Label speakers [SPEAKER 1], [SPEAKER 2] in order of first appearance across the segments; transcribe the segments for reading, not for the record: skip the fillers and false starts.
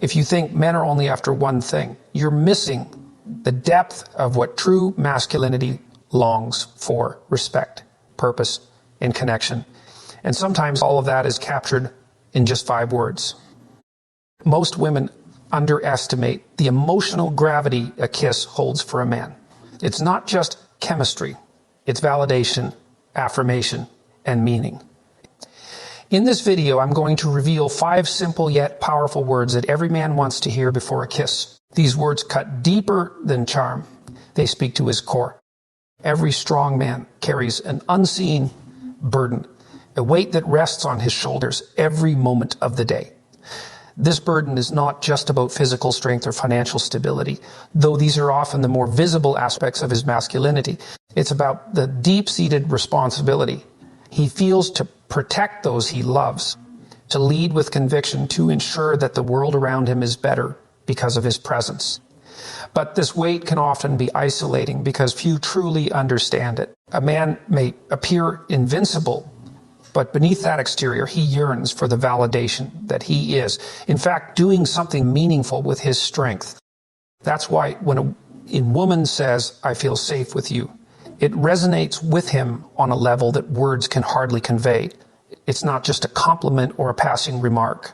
[SPEAKER 1] If you think men are only after one thing, you're missing the depth of what true masculinity longs for: respect, purpose, and connection. And sometimes all of that is captured in just 5 words. Most women underestimate the emotional gravity a kiss holds for a man. It's not just chemistry, it's validation, affirmation, and meaning. In this video, I'm going to reveal 5 simple yet powerful words that every man wants to hear before a kiss. These words cut deeper than charm. They speak to his core. Every strong man carries an unseen burden, a weight that rests on his shoulders every moment of the day. This burden is not just about physical strength or financial stability, though these are often the more visible aspects of his masculinity. It's about the deep-seated responsibility he feels to protect those he loves, to lead with conviction, to ensure that the world around him is better because of his presence. But this weight can often be isolating because few truly understand it. A man may appear invincible, but beneath that exterior, he yearns for the validation that he is, in fact, doing something meaningful with his strength. That's why when a woman says, "I feel safe with you," it resonates with him on a level that words can hardly convey. It's not just a compliment or a passing remark.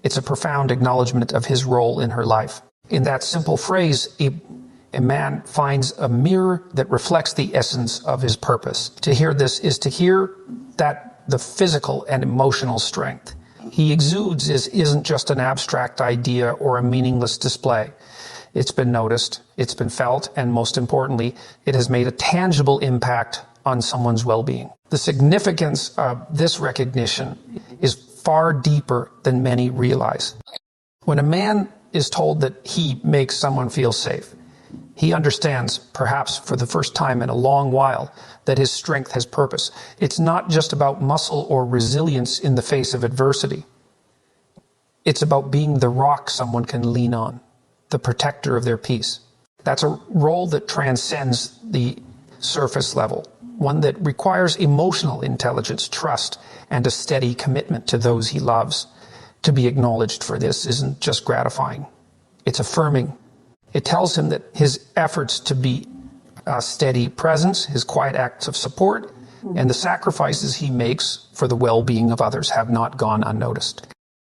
[SPEAKER 1] It's a profound acknowledgement of his role in her life. In that simple phrase, a man finds a mirror that reflects the essence of his purpose. To hear this is to hear that the physical and emotional strength he exudes isn't just an abstract idea or a meaningless display. It's been noticed, it's been felt, and most importantly, it has made a tangible impact on someone's well-being. The significance of this recognition is far deeper than many realize. When a man is told that he makes someone feel safe, he understands, perhaps for the first time in a long while, that his strength has purpose. It's not just about muscle or resilience in the face of adversity. It's about being the rock someone can lean on, the protector of their peace. That's a role that transcends the surface level, one that requires emotional intelligence, trust, and a steady commitment to those he loves. To be acknowledged for this isn't just gratifying, it's affirming. It tells him that his efforts to be a steady presence, his quiet acts of support, and the sacrifices he makes for the well-being of others have not gone unnoticed.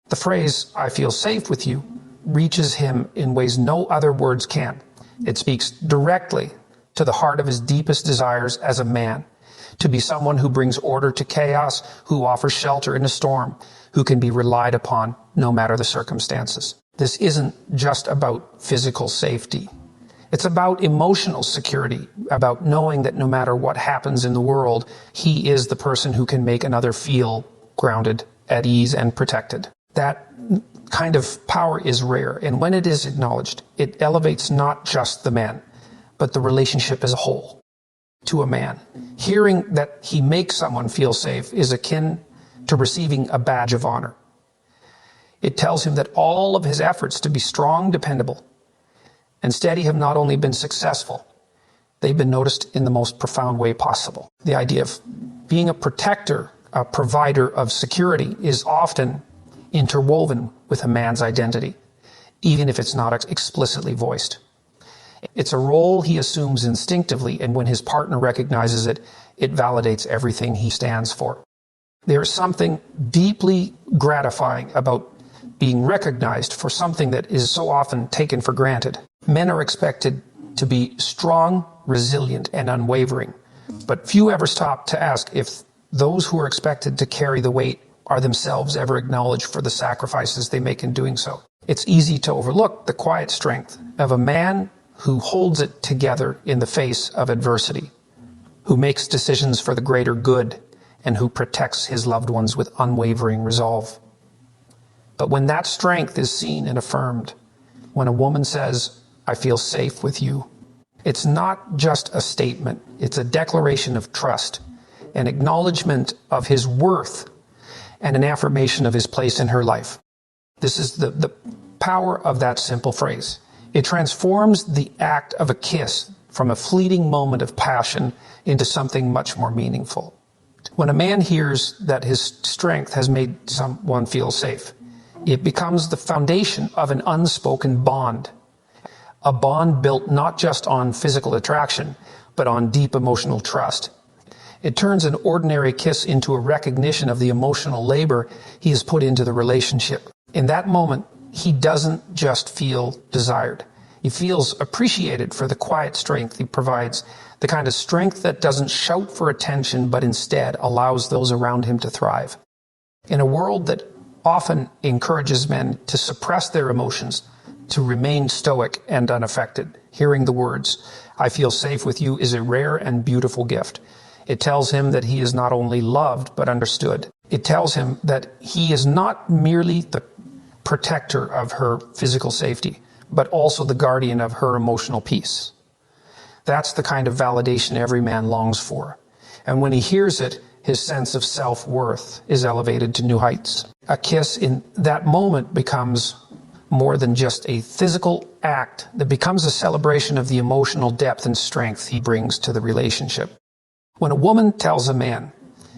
[SPEAKER 1] The phrase, "I feel safe with you," reaches him in ways no other words can. It speaks directly to the heart of his deepest desires as a man, to be someone who brings order to chaos, who offers shelter in a storm, who can be relied upon no matter the circumstances. This isn't just about physical safety. It's about emotional security, about knowing that no matter what happens in the world, he is the person who can make another feel grounded, at ease, and protected. That kind of power is rare, and when it is acknowledged, it elevates not just the man, but the relationship as a whole. To a man, hearing that he makes someone feel safe is akin to receiving a badge of honor. It tells him that all of his efforts to be strong, dependable, and steady have not only been successful, they've been noticed in the most profound way possible. The idea of being a protector, a provider of security, is often interwoven with a man's identity, even if it's not explicitly voiced. It's a role he assumes instinctively, and when his partner recognizes it, it validates everything he stands for. There's something deeply gratifying about being recognized for something that is so often taken for granted. Men are expected to be strong, resilient, and unwavering, but few ever stop to ask if those who are expected to carry the weight are themselves ever acknowledged for the sacrifices they make in doing so. It's easy to overlook the quiet strength of a man who holds it together in the face of adversity, who makes decisions for the greater good, and who protects his loved ones with unwavering resolve. But when that strength is seen and affirmed, when a woman says, "I feel safe with you," it's not just a statement, it's a declaration of trust, an acknowledgement of his worth, and an affirmation of his place in her life. This is the power of that simple phrase. It transforms the act of a kiss from a fleeting moment of passion into something much more meaningful. When a man hears that his strength has made someone feel safe, It becomes the foundation of an unspoken bond. A bond built not just on physical attraction, but on deep emotional trust. It turns an ordinary kiss into a recognition of the emotional labor he has put into the relationship. In that moment, he doesn't just feel desired. He feels appreciated for the quiet strength he provides, the kind of strength that doesn't shout for attention, but instead allows those around him to thrive. In a world that often encourages men to suppress their emotions, to remain stoic and unaffected, hearing the words, "I feel safe with you," is a rare and beautiful gift. It tells him that he is not only loved, but understood. It tells him that he is not merely the protector of her physical safety, but also the guardian of her emotional peace. That's the kind of validation every man longs for. And when he hears it, his sense of self-worth is elevated to new heights. A kiss in that moment becomes more than just a physical act. That becomes a celebration of the emotional depth and strength he brings to the relationship. When a woman tells a man,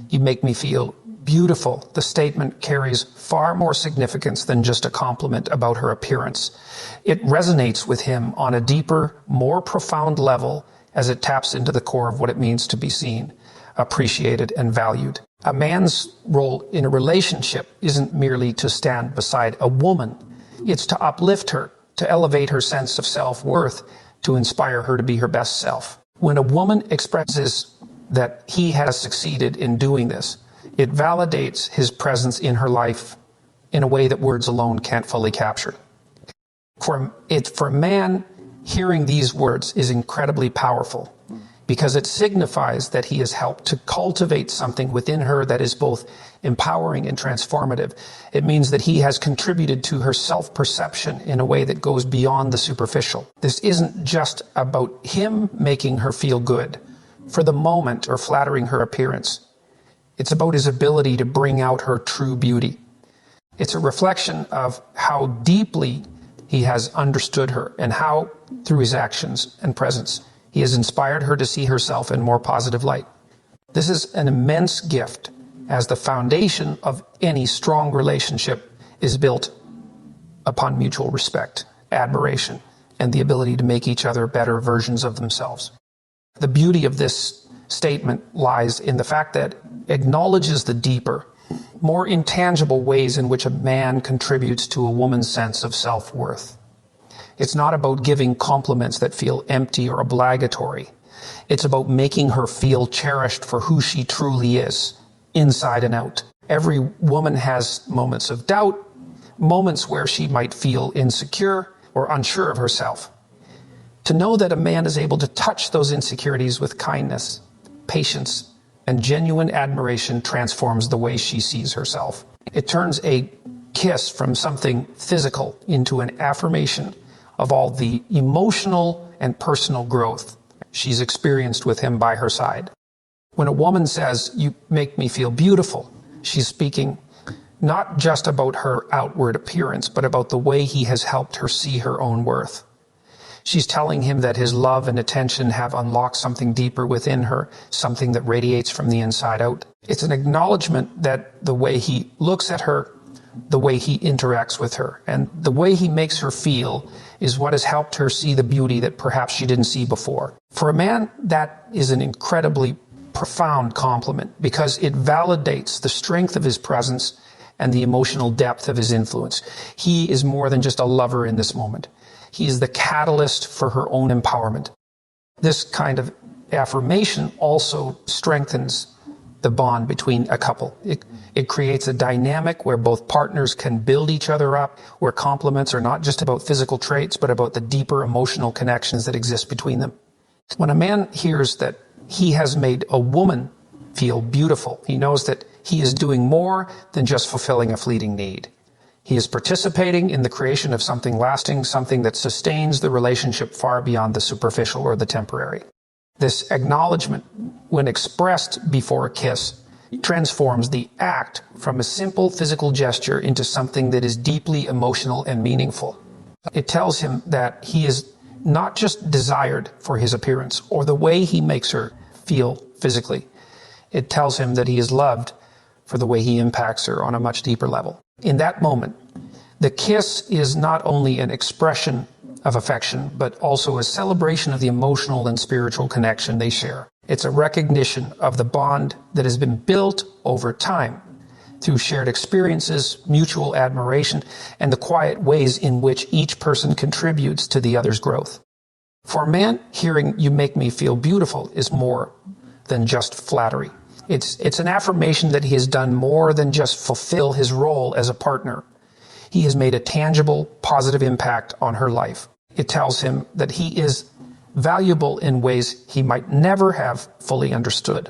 [SPEAKER 1] "You make me feel beautiful," the statement carries far more significance than just a compliment about her appearance. It resonates with him on a deeper, more profound level as it taps into the core of what it means to be seen, appreciated, and valued. A man's role in a relationship isn't merely to stand beside a woman. It's to uplift her, to elevate her sense of self-worth, to inspire her to be her best self. When a woman expresses that he has succeeded in doing this, it validates his presence in her life in a way that words alone can't fully capture. For a man, hearing these words is incredibly powerful because it signifies that he has helped to cultivate something within her that is both empowering and transformative. It means that he has contributed to her self-perception in a way that goes beyond the superficial. This isn't just about him making her feel good for the moment or flattering her appearance. It's about his ability to bring out her true beauty. It's a reflection of how deeply he has understood her and how, through his actions and presence, he has inspired her to see herself in more positive light. This is an immense gift, as the foundation of any strong relationship is built upon mutual respect, admiration, and the ability to make each other better versions of themselves. The beauty of this statement lies in the fact that it acknowledges the deeper, more intangible ways in which a man contributes to a woman's sense of self-worth. It's not about giving compliments that feel empty or obligatory. It's about making her feel cherished for who she truly is, inside and out. Every woman has moments of doubt, moments where she might feel insecure or unsure of herself. To know that a man is able to touch those insecurities with kindness, patience, and genuine admiration transforms the way she sees herself. It turns a kiss from something physical into an affirmation of all the emotional and personal growth she's experienced with him by her side. When a woman says, "You make me feel beautiful," she's speaking not just about her outward appearance, but about the way he has helped her see her own worth. She's telling him that his love and attention have unlocked something deeper within her, something that radiates from the inside out. It's an acknowledgement that the way he looks at her, the way he interacts with her, and the way he makes her feel is what has helped her see the beauty that perhaps she didn't see before. For a man, that is an incredibly profound compliment because it validates the strength of his presence and the emotional depth of his influence. He is more than just a lover in this moment. He is the catalyst for her own empowerment. This kind of affirmation also strengthens the bond between a couple. It creates a dynamic where both partners can build each other up, where compliments are not just about physical traits, but about the deeper emotional connections that exist between them. When a man hears that he has made a woman feel beautiful, he knows that he is doing more than just fulfilling a fleeting need. He is participating in the creation of something lasting, something that sustains the relationship far beyond the superficial or the temporary. This acknowledgement, when expressed before a kiss, transforms the act from a simple physical gesture into something that is deeply emotional and meaningful. It tells him that he is not just desired for his appearance or the way he makes her feel physically. It tells him that he is loved for the way he impacts her on a much deeper level. In that moment, The kiss is not only an expression of affection, but also a celebration of the emotional and spiritual connection they share. It's a recognition of the bond that has been built over time through shared experiences, mutual admiration, and the quiet ways in which each person contributes to the other's growth. For a man, hearing "you make me feel beautiful" is more than just flattery. It's an affirmation that he has done more than just fulfill his role as a partner. He has made a tangible, positive impact on her life. It tells him that he is valuable in ways he might never have fully understood.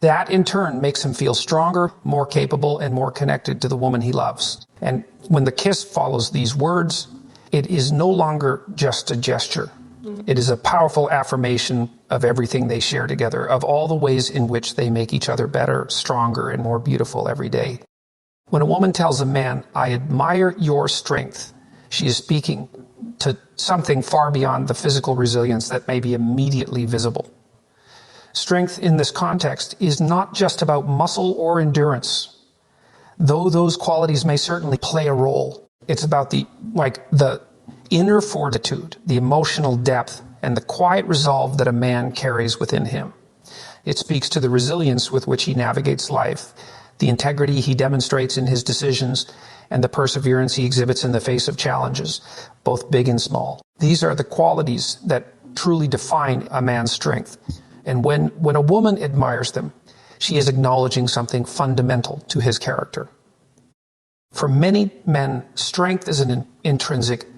[SPEAKER 1] That, in turn, makes him feel stronger, more capable, and more connected to the woman he loves. And when the kiss follows these words, it is no longer just a gesture. It is a powerful affirmation of everything they share together, of all the ways in which they make each other better, stronger, and more beautiful every day. When a woman tells a man, "I admire your strength," she is speaking to something far beyond the physical resilience that may be immediately visible. Strength in this context is not just about muscle or endurance, though those qualities may certainly play a role. It's about the inner fortitude, the emotional depth, and the quiet resolve that a man carries within him. It speaks to the resilience with which he navigates life, the integrity he demonstrates in his decisions, and the perseverance he exhibits in the face of challenges, both big and small. These are the qualities that truly define a man's strength. And when a woman admires them, she is acknowledging something fundamental to his character. For many men, strength is an intrinsic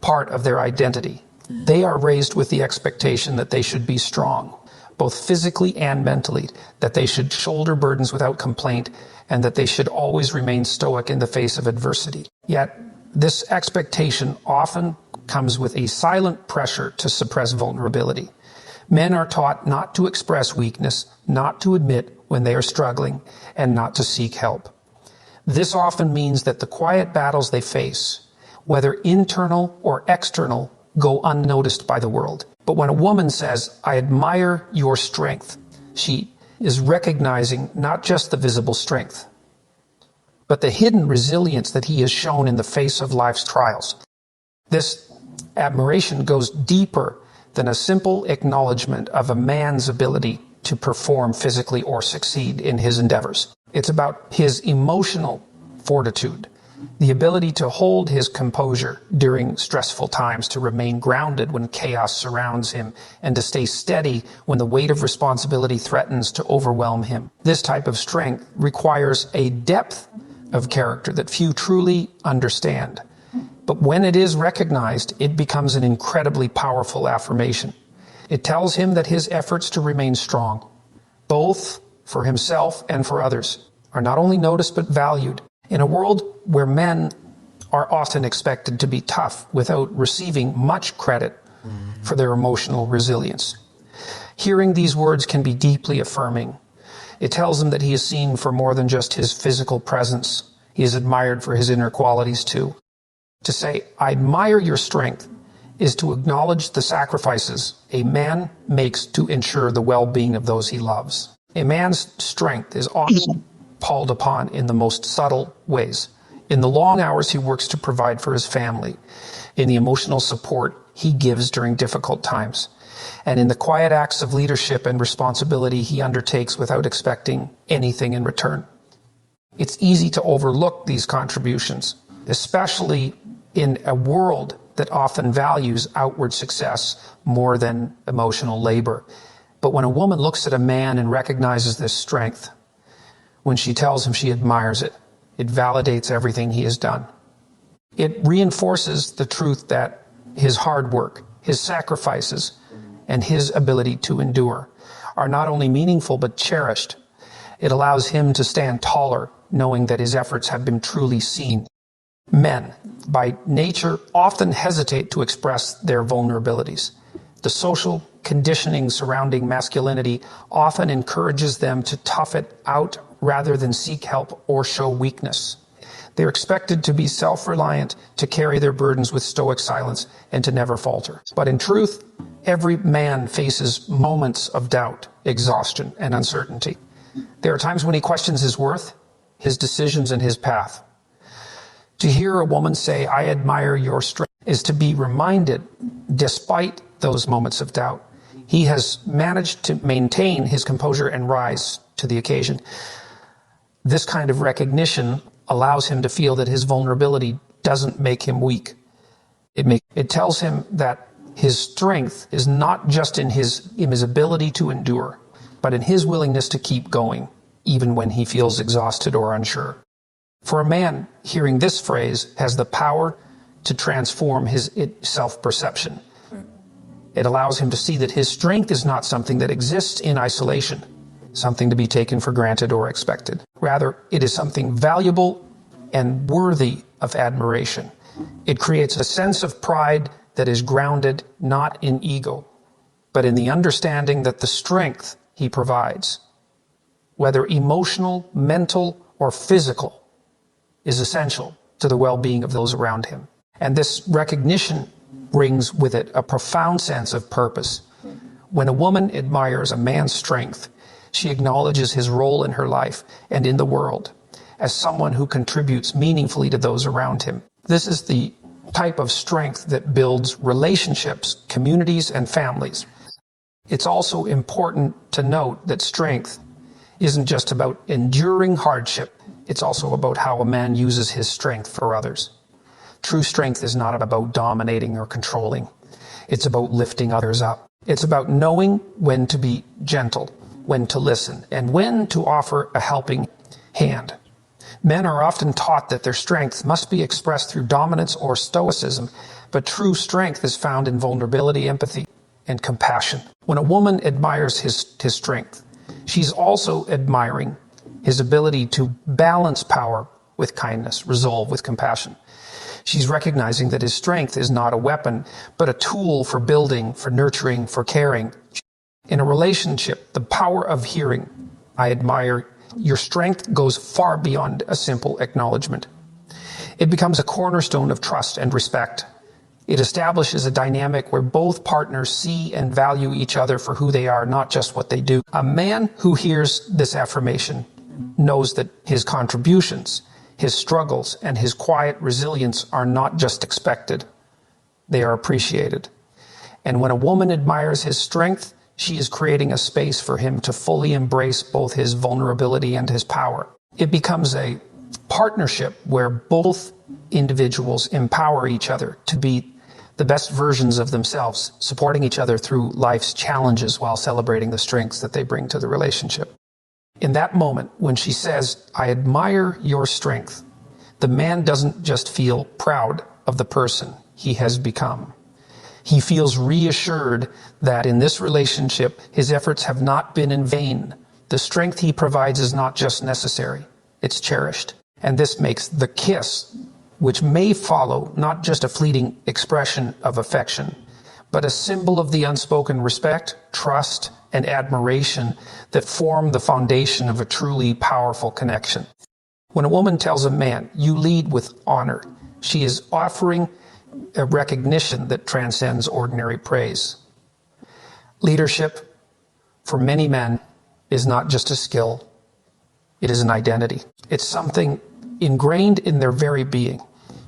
[SPEAKER 1] part of their identity. They are raised with the expectation that they should be strong, both physically and mentally, that they should shoulder burdens without complaint, and that they should always remain stoic in the face of adversity. Yet, this expectation often comes with a silent pressure to suppress vulnerability. Men are taught not to express weakness, not to admit when they are struggling, and not to seek help. This often means that the quiet battles they face, whether internal or external, go unnoticed by the world. But when a woman says, "I admire your strength," she is recognizing not just the visible strength, but the hidden resilience that he has shown in the face of life's trials. This admiration goes deeper than a simple acknowledgement of a man's ability to perform physically or succeed in his endeavors. It's about his emotional fortitude, the ability to hold his composure during stressful times, to remain grounded when chaos surrounds him, and to stay steady when the weight of responsibility threatens to overwhelm him. This type of strength requires a depth of character that few truly understand. But when it is recognized, it becomes an incredibly powerful affirmation. It tells him that his efforts to remain strong, both for himself and for others, are not only noticed but valued. In a world where men are often expected to be tough without receiving much credit for their emotional resilience, hearing these words can be deeply affirming. It tells him that he is seen for more than just his physical presence. He is admired for his inner qualities too. To say, "I admire your strength," is to acknowledge the sacrifices a man makes to ensure the well-being of those he loves. A man's strength is often called upon in the most subtle ways. In the long hours he works to provide for his family, in the emotional support he gives during difficult times, and in the quiet acts of leadership and responsibility he undertakes without expecting anything in return. It's easy to overlook these contributions, especially in a world that often values outward success more than emotional labor. But when a woman looks at a man and recognizes this strength, when she tells him she admires it, it validates everything he has done. It reinforces the truth that his hard work, his sacrifices, and his ability to endure are not only meaningful but cherished. It allows him to stand taller, knowing that his efforts have been truly seen. Men, by nature, often hesitate to express their vulnerabilities. The social conditioning surrounding masculinity often encourages them to tough it out rather than seek help or show weakness. They're expected to be self-reliant, to carry their burdens with stoic silence, and to never falter. But in truth, every man faces moments of doubt, exhaustion, and uncertainty. There are times when he questions his worth, his decisions, and his path. To hear a woman say, "I admire your strength," is to be reminded, despite those moments of doubt, he has managed to maintain his composure and rise to the occasion. This kind of recognition allows him to feel that his vulnerability doesn't make him weak. It tells him that his strength is not just in his ability to endure, but in his willingness to keep going, even when he feels exhausted or unsure. For a man, hearing this phrase has the power to transform his self-perception. It allows him to see that his strength is not something that exists in isolation, something to be taken for granted or expected. Rather, it is something valuable and worthy of admiration. It creates a sense of pride that is grounded not in ego, but in the understanding that the strength he provides, whether emotional, mental, or physical, is essential to the well-being of those around him. And this recognition brings with it a profound sense of purpose. When a woman admires a man's strength, she acknowledges his role in her life and in the world as someone who contributes meaningfully to those around him. This is the type of strength that builds relationships, communities, and families. It's also important to note that strength isn't just about enduring hardship. It's also about how a man uses his strength for others. True strength is not about dominating or controlling. It's about lifting others up. It's about knowing when to be gentle, when to listen, and when to offer a helping hand. Men are often taught that their strength must be expressed through dominance or stoicism, but true strength is found in vulnerability, empathy, and compassion. When a woman admires his strength, she's also admiring his ability to balance power with kindness, resolve with compassion. She's recognizing that his strength is not a weapon, but a tool for building, for nurturing, for caring. In a relationship, the power of hearing, "I admire your strength," goes far beyond a simple acknowledgement. It becomes a cornerstone of trust and respect. It establishes a dynamic where both partners see and value each other for who they are, not just what they do. A man who hears this affirmation knows that his contributions, his struggles, and his quiet resilience are not just expected, they are appreciated. And when a woman admires his strength, she is creating a space for him to fully embrace both his vulnerability and his power. It becomes a partnership where both individuals empower each other to be the best versions of themselves, supporting each other through life's challenges while celebrating the strengths that they bring to the relationship. In that moment, when she says, "I admire your strength," the man doesn't just feel proud of the person he has become. He feels reassured that in this relationship, his efforts have not been in vain. The strength he provides is not just necessary, it's cherished. And this makes the kiss, which may follow, not just a fleeting expression of affection, but a symbol of the unspoken respect, trust, and admiration that form the foundation of a truly powerful connection. When a woman tells a man, "You lead with honor," she is offering a recognition that transcends ordinary praise. Leadership, for many men, is not just a skill, it is an identity. It's something ingrained in their very being,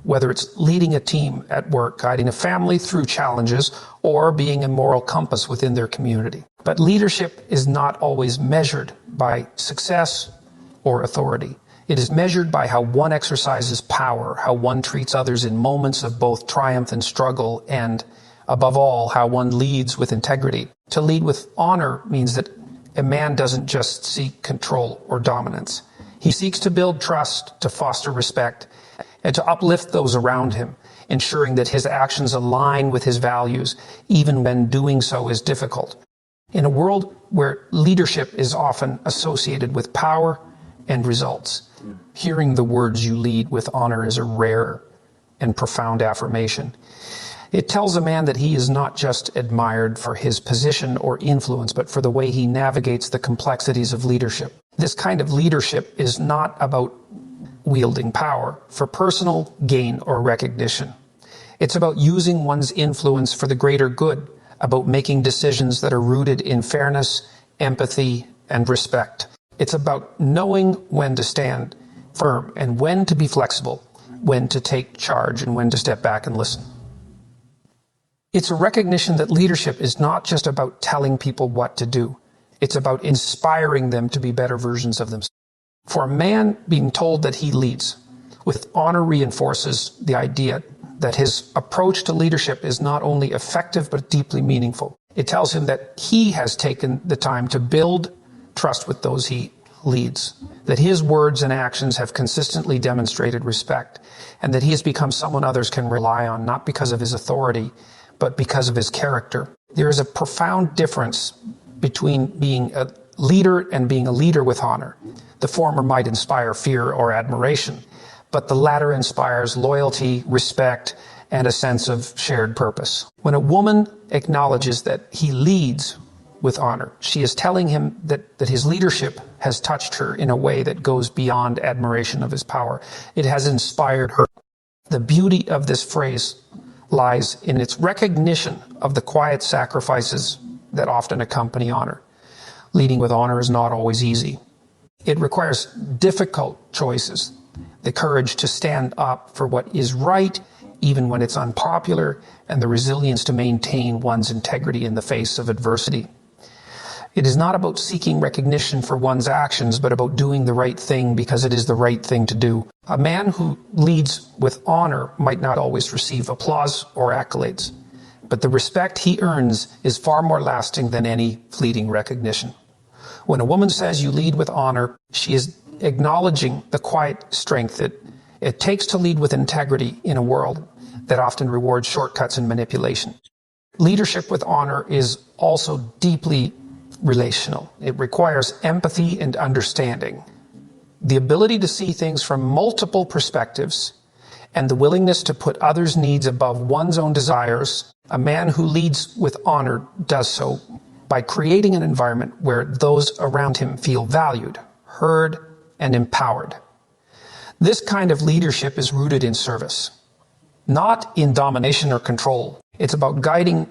[SPEAKER 1] whether it's leading a team at work, guiding a family through challenges, or being a moral compass within their community. But leadership is not always measured by success or authority. It is measured by how one exercises power, how one treats others in moments of both triumph and struggle, and, above all, how one leads with integrity. To lead with honor means that a man doesn't just seek control or dominance. He seeks to build trust, to foster respect, and to uplift those around him, ensuring that his actions align with his values, even when doing so is difficult. In a world where leadership is often associated with power and results, hearing the words "you lead with honor" is a rare and profound affirmation. It tells a man that he is not just admired for his position or influence, but for the way he navigates the complexities of leadership. This kind of leadership is not about wielding power for personal gain or recognition. It's about using one's influence for the greater good, about making decisions that are rooted in fairness, empathy, and respect. It's about knowing when to stand firm and when to be flexible, when to take charge and when to step back and listen. It's a recognition that leadership is not just about telling people what to do. It's about inspiring them to be better versions of themselves. For a man, being told that he leads with honor reinforces the idea that his approach to leadership is not only effective but deeply meaningful. It tells him that he has taken the time to build trust with those he leads, that his words and actions have consistently demonstrated respect, and that he has become someone others can rely on, not because of his authority, but because of his character. There is a profound difference between being a leader and being a leader with honor. The former might inspire fear or admiration, but the latter inspires loyalty, respect, and a sense of shared purpose. When a woman acknowledges that he leads with honor, she is telling him that his leadership has touched her in a way that goes beyond admiration of his power. It has inspired her. The beauty of this phrase lies in its recognition of the quiet sacrifices that often accompany honor. Leading with honor is not always easy. It requires difficult choices, the courage to stand up for what is right, even when it's unpopular, and the resilience to maintain one's integrity in the face of adversity. It is not about seeking recognition for one's actions, but about doing the right thing because it is the right thing to do. A man who leads with honor might not always receive applause or accolades, but the respect he earns is far more lasting than any fleeting recognition. When a woman says you lead with honor, she is acknowledging the quiet strength that it takes to lead with integrity in a world that often rewards shortcuts and manipulation. Leadership with honor is also deeply relational. It requires empathy and understanding, the ability to see things from multiple perspectives, and the willingness to put others' needs above one's own desires. A man who leads with honor does so by creating an environment where those around him feel valued, heard, and empowered. This kind of leadership is rooted in service, not in domination or control. It's about guiding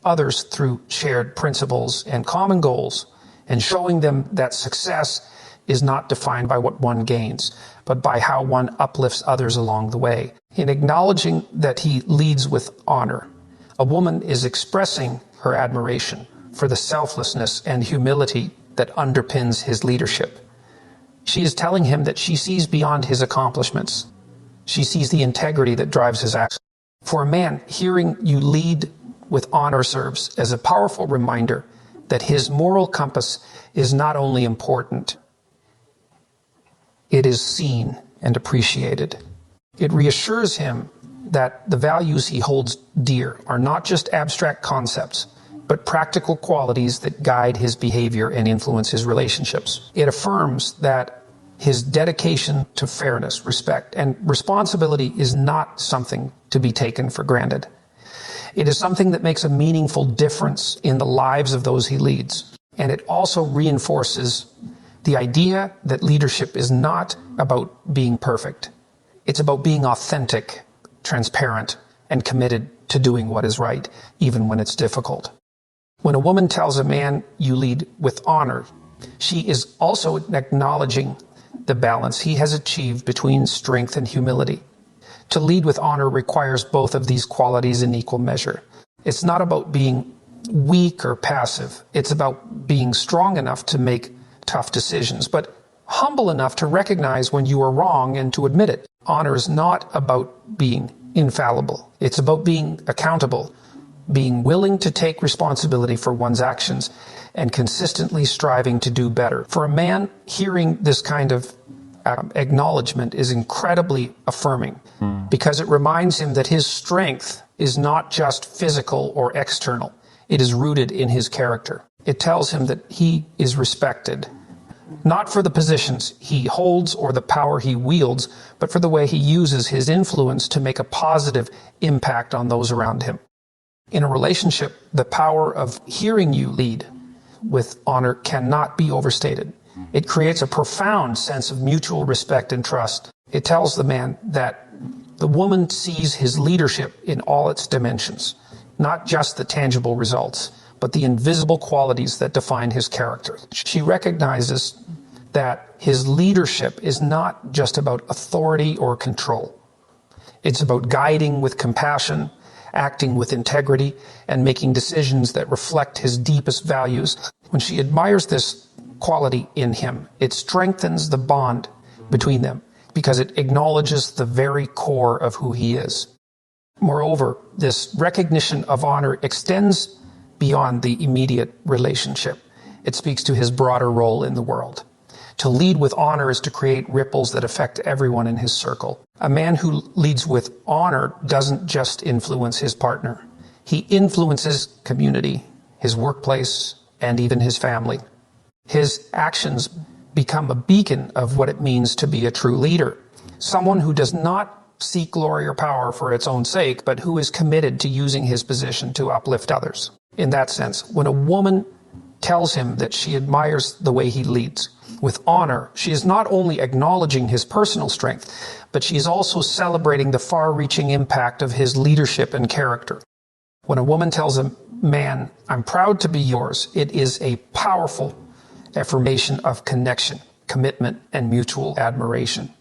[SPEAKER 1] others through shared principles and common goals, and showing them that success is not defined by what one gains, but by how one uplifts others along the way. In acknowledging that he leads with honor, a woman is expressing her admiration for the selflessness and humility that underpins his leadership. She is telling him that she sees beyond his accomplishments. She sees the integrity that drives his actions. For a man, hearing you lead with honor serves as a powerful reminder that his moral compass is not only important, it is seen and appreciated. It reassures him that the values he holds dear are not just abstract concepts, but practical qualities that guide his behavior and influence his relationships. It affirms that his dedication to fairness, respect, and responsibility is not something to be taken for granted. It is something that makes a meaningful difference in the lives of those he leads. And it also reinforces the idea that leadership is not about being perfect. It's about being authentic, transparent, and committed to doing what is right, even when it's difficult. When a woman tells a man you lead with honor, she is also acknowledging the balance he has achieved between strength and humility. To lead with honor requires both of these qualities in equal measure. It's not about being weak or passive. It's about being strong enough to make tough decisions, but humble enough to recognize when you are wrong and to admit it. Honor is not about being infallible. It's about being accountable, being willing to take responsibility for one's actions, and consistently striving to do better. For a man, hearing this kind of acknowledgement is incredibly affirming because it reminds him that his strength is not just physical or external. It is rooted in his character. It tells him that he is respected, not for the positions he holds or the power he wields, but for the way he uses his influence to make a positive impact on those around him. In a relationship, the power of hearing you lead with honor cannot be overstated. It creates a profound sense of mutual respect and trust. It tells the man that the woman sees his leadership in all its dimensions, not just the tangible results, but the invisible qualities that define his character. She recognizes that his leadership is not just about authority or control. It's about guiding with compassion, acting with integrity, and making decisions that reflect his deepest values. When she admires this quality in him, it strengthens the bond between them because it acknowledges the very core of who he is. Moreover, this recognition of honor extends beyond the immediate relationship. It speaks to his broader role in the world. To lead with honor is to create ripples that affect everyone in his circle. A man who leads with honor doesn't just influence his partner. He influences community, his workplace, and even his family. His actions become a beacon of what it means to be a true leader. Someone who does not seek glory or power for its own sake, but who is committed to using his position to uplift others. In that sense, when a woman tells him that she admires the way he leads with honor, she is not only acknowledging his personal strength, but she is also celebrating the far-reaching impact of his leadership and character. When a woman tells a man, "I'm proud to be yours," it is a powerful affirmation of connection, commitment, and mutual admiration.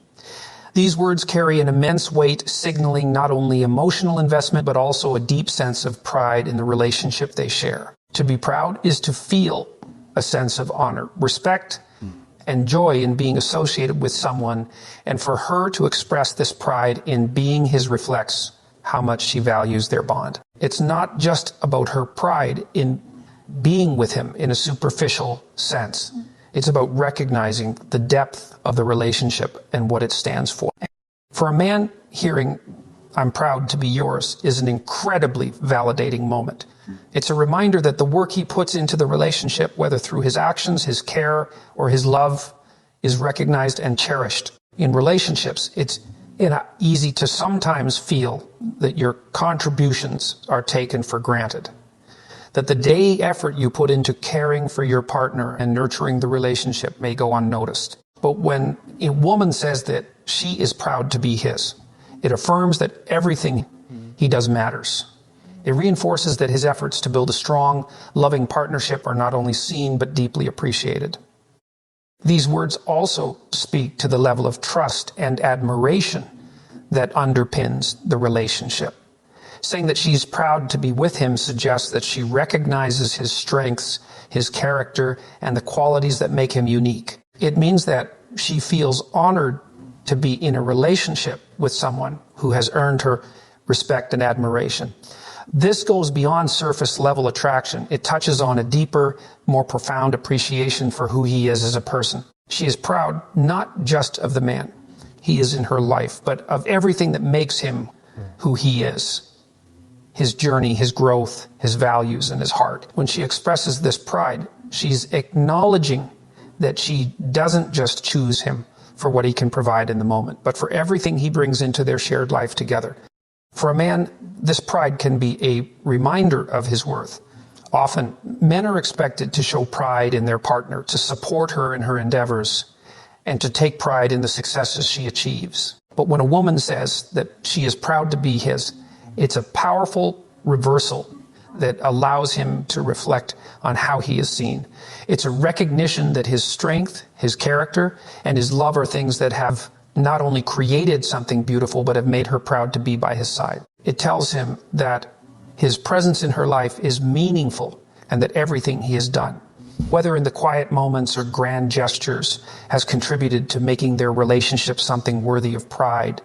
[SPEAKER 1] These words carry an immense weight, signaling not only emotional investment, but also a deep sense of pride in the relationship they share. To be proud is to feel a sense of honor, respect, and joy in being associated with someone, and for her to express this pride in being his reflects how much she values their bond. It's not just about her pride in being with him in a superficial sense. It's about recognizing the depth of the relationship and what it stands for. For a man, hearing, "I'm proud to be yours," is an incredibly validating moment. It's a reminder that the work he puts into the relationship, whether through his actions, his care, or his love, is recognized and cherished. In relationships, it's easy to sometimes feel that your contributions are taken for granted, that the day effort you put into caring for your partner and nurturing the relationship may go unnoticed. But when a woman says that she is proud to be his, it affirms that everything he does matters. It reinforces that his efforts to build a strong, loving partnership are not only seen but deeply appreciated. These words also speak to the level of trust and admiration that underpins the relationship. Saying that she's proud to be with him suggests that she recognizes his strengths, his character, and the qualities that make him unique. It means that she feels honored to be in a relationship with someone who has earned her respect and admiration. This goes beyond surface level attraction. It touches on a deeper, more profound appreciation for who he is as a person. She is proud not just of the man he is in her life, but of everything that makes him who he is. His journey, his growth, his values, and his heart. When she expresses this pride, she's acknowledging that she doesn't just choose him for what he can provide in the moment, but for everything he brings into their shared life together. For a man, this pride can be a reminder of his worth. Often, men are expected to show pride in their partner, to support her in her endeavors, and to take pride in the successes she achieves. But when a woman says that she is proud to be his, it's a powerful reversal that allows him to reflect on how he is seen. It's a recognition that his strength, his character, and his love are things that have not only created something beautiful, but have made her proud to be by his side. It tells him that his presence in her life is meaningful and that everything he has done, whether in the quiet moments or grand gestures, has contributed to making their relationship something worthy of pride.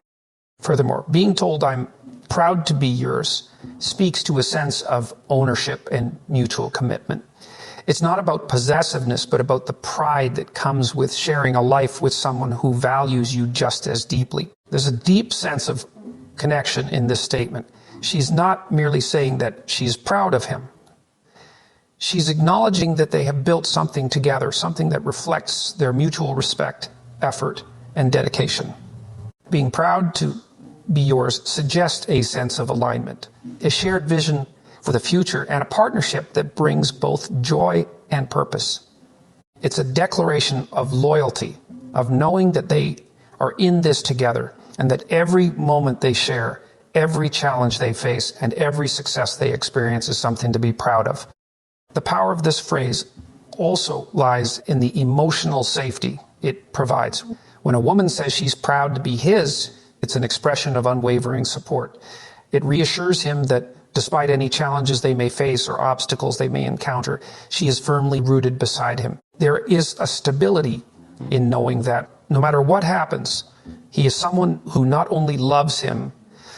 [SPEAKER 1] Furthermore, being told "I'm proud to be yours" speaks to a sense of ownership and mutual commitment. It's not about possessiveness, but about the pride that comes with sharing a life with someone who values you just as deeply. There's a deep sense of connection in this statement. She's not merely saying that she's proud of him. She's acknowledging that they have built something together, something that reflects their mutual respect, effort, and dedication. Being proud to be yours suggests a sense of alignment, a shared vision for the future, and a partnership that brings both joy and purpose. It's a declaration of loyalty, of knowing that they are in this together, and that every moment they share, every challenge they face, and every success they experience is something to be proud of. The power of this phrase also lies in the emotional safety it provides. When a woman says she's proud to be his, It's an expression of unwavering support. It reassures him that despite any challenges they may face or obstacles they may encounter, she is firmly rooted beside him. There is a stability in knowing that no matter what happens, he is someone who not only loves him,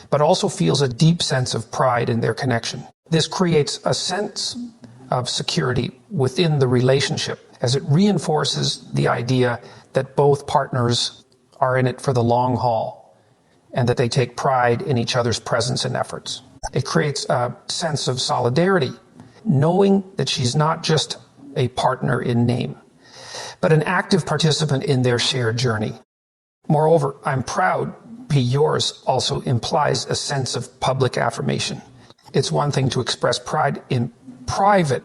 [SPEAKER 1] but also feels a deep sense of pride in their connection. This creates a sense of security within the relationship as it reinforces the idea that both partners are in it for the long haul and that they take pride in each other's presence and efforts. It creates a sense of solidarity, knowing that she's not just a partner in name, but an active participant in their shared journey. Moreover, I'm proud to be yours also implies a sense of public affirmation. It's one thing to express pride in private,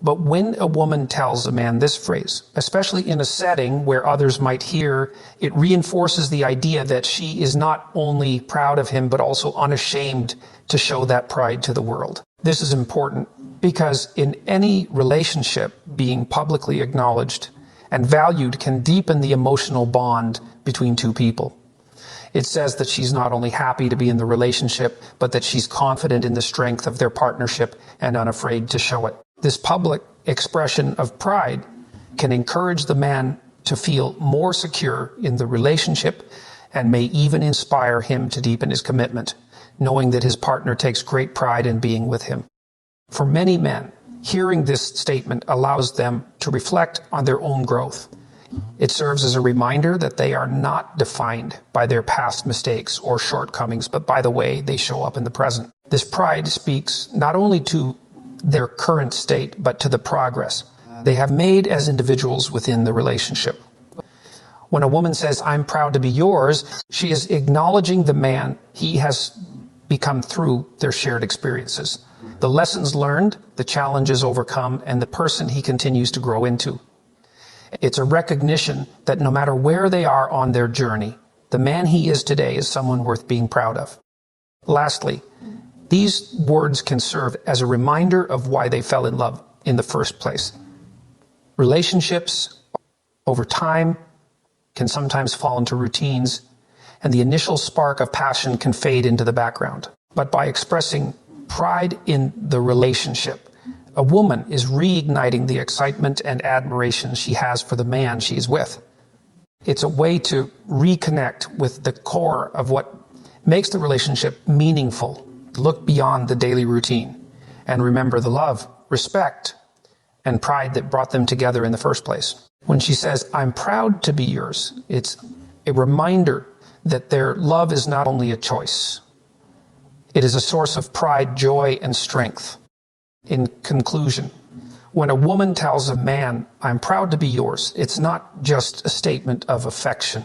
[SPEAKER 1] but when a woman tells a man this phrase, especially in a setting where others might hear, it reinforces the idea that she is not only proud of him, but also unashamed to show that pride to the world. This is important because in any relationship, being publicly acknowledged and valued can deepen the emotional bond between two people. It says that she's not only happy to be in the relationship, but that she's confident in the strength of their partnership and unafraid to show it. This public expression of pride can encourage the man to feel more secure in the relationship and may even inspire him to deepen his commitment, knowing that his partner takes great pride in being with him. For many men, hearing this statement allows them to reflect on their own growth. It serves as a reminder that they are not defined by their past mistakes or shortcomings, but by the way they show up in the present. This pride speaks not only to their current state, but to the progress they have made as individuals within the relationship. When a woman says, "I'm proud to be yours," she is acknowledging the man he has become through their shared experiences, the lessons learned, the challenges overcome, and the person he continues to grow into. It's a recognition that no matter where they are on their journey, the man he is today is someone worth being proud of. Lastly, these words can serve as a reminder of why they fell in love in the first place. Relationships, over time, can sometimes fall into routines, and the initial spark of passion can fade into the background. But by expressing pride in the relationship, a woman is reigniting the excitement and admiration she has for the man she's with. It's a way to reconnect with the core of what makes the relationship meaningful, look beyond the daily routine, and remember the love, respect, and pride that brought them together in the first place. When she says, "I'm proud to be yours," it's a reminder that their love is not only a choice. It is a source of pride, joy, and strength. In conclusion, when a woman tells a man, "I'm proud to be yours," it's not just a statement of affection.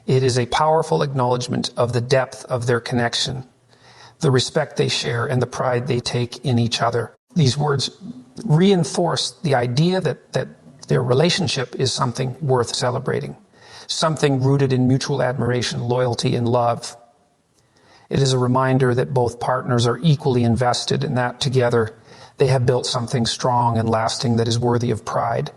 [SPEAKER 1] It is a powerful acknowledgement of the depth of their connection, the respect they share, and the pride they take in each other. These words reinforce the idea that their relationship is something worth celebrating, something rooted in mutual admiration, loyalty, and love. It is a reminder that both partners are equally invested in that together they have built something strong and lasting that is worthy of pride.